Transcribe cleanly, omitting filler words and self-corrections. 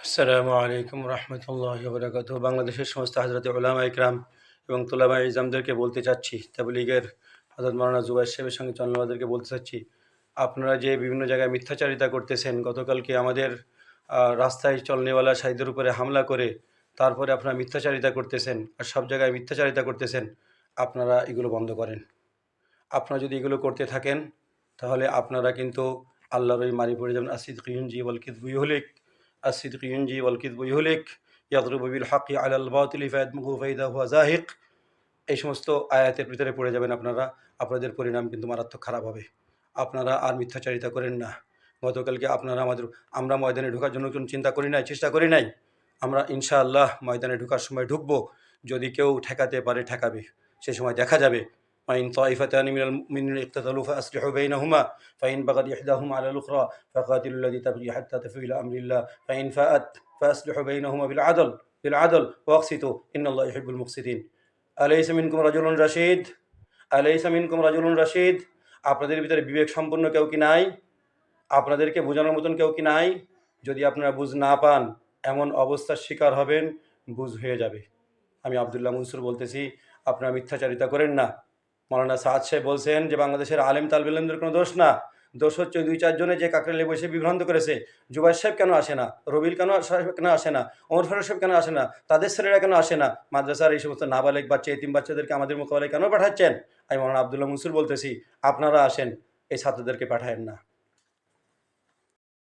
আসসালামু আলাইকুম রহমতুল্লাহি ওয়া বারাকাতুহু। বাংলাদেশের সমস্ত হযরত উলামা ইকরাম এবং তুলাবায়ে ইলজামদেরকে বলতে চাচ্ছি, তাবলীগের হযরত মাওলানা জুবায়ের সাহেবের সঙ্গে চন্দ্রবাদেরকে বলতে চাচ্ছি, আপনারা যে বিভিন্ন জায়গায় মিথ্যাচারিতা করতেছেন, গতকালকে আমাদের রাস্তায় চলনেওয়ালা সাইদের উপরে হামলা করে তারপরে আপনারা মিথ্যাচারিতা করতেছেন আর সব জায়গায় মিথ্যাচারিতা করতেছেন। আপনারা এগুলো বন্ধ করেন। আপনারা যদি এগুলো করতে থাকেন তাহলে আপনারা কিন্তু আল্লাহর ওই মারি পড়ে যাবেন। আসিদকু ইউনজি ওয়াল কিযবু ইহলিক, আসিদকু ইউনজি ওয়াল কিযবু ইহলিক, ইয়াদরিবু বিল হাক্কি আলাল বাতিলি ফায়াদমুগু ফাইদা হুয়া জাহিক। এই সমস্ত আয়াতের ভিতরে পড়ে যাবেন আপনারা। আপনাদের পরিণাম কিন্তু মারাত্মক খারাপ হবে। আপনারা আর মিথ্যাচারিতা করেন না। গতকালকে আমরা ময়দানে ঢোকার জন্য কোনো চিন্তা করি নাই, চেষ্টা করি নাই। আমরা ইনশাআল্লাহ ময়দানে ঢোকার সময় ঢুকবো। যদি কেউ ঠেকাতে পারে ঠেকাবে, সে সময় দেখা যাবে। وإن طائفتان من المؤمنين اقتتلوا فأصلحوا بينهما فإن بغت إحداهما على الأخرى فقاتلوا التي تبغي حتى تفيء إلى أمر الله فإن فاءت فأصلحوا بينهما بالعدل واقسطوا إن الله يحب المقسطين আলাইসা মিনকুম রাজুলুন রাশিদ, আলাইসা মিনকুম রাজুলুন রাশিদ। আপনাদের ভিতরে বিবেক সম্পন্ন কেউ কি নাই? আপনাদেরকে বোঝানোর মতন কেউ কি নাই? যদি আপনারা বুঝ না পান, এমন অবস্থার শিকার হবেন, বুঝ হয়ে যাবে। আমি আবদুল্লাহ মনসুর বলতেছি, আপনারা মিথ্যাচারিতা করেন না। মৌলানা সাদ সাহেব বলছেন যে বাংলাদেশের আলেম তালবে ইলমদের কোনো দোষ না, দোষ হচ্ছে দুই চারজনে যে কাকরাইলে বসে বিভ্রান্ত করেছে। জুবাইর সাহেব কেন আসে না? রবিল কেন আসে না? ওমর ফারুক সাহেব কেন আসে না? তাদের ছেলেরা কেন আসে না? মাদ্রাসার এই সমস্ত নাবালেগ বাচ্চা, এতিম বাচ্চাদেরকে আমাদের মোকাবেলায় কেন পাঠাচ্ছেন? আমি মৌলানা আবদুল্লাহ মনসুর বলতেছি, আপনারা আসেন, এই ছাত্রদেরকে পাঠায়েন না।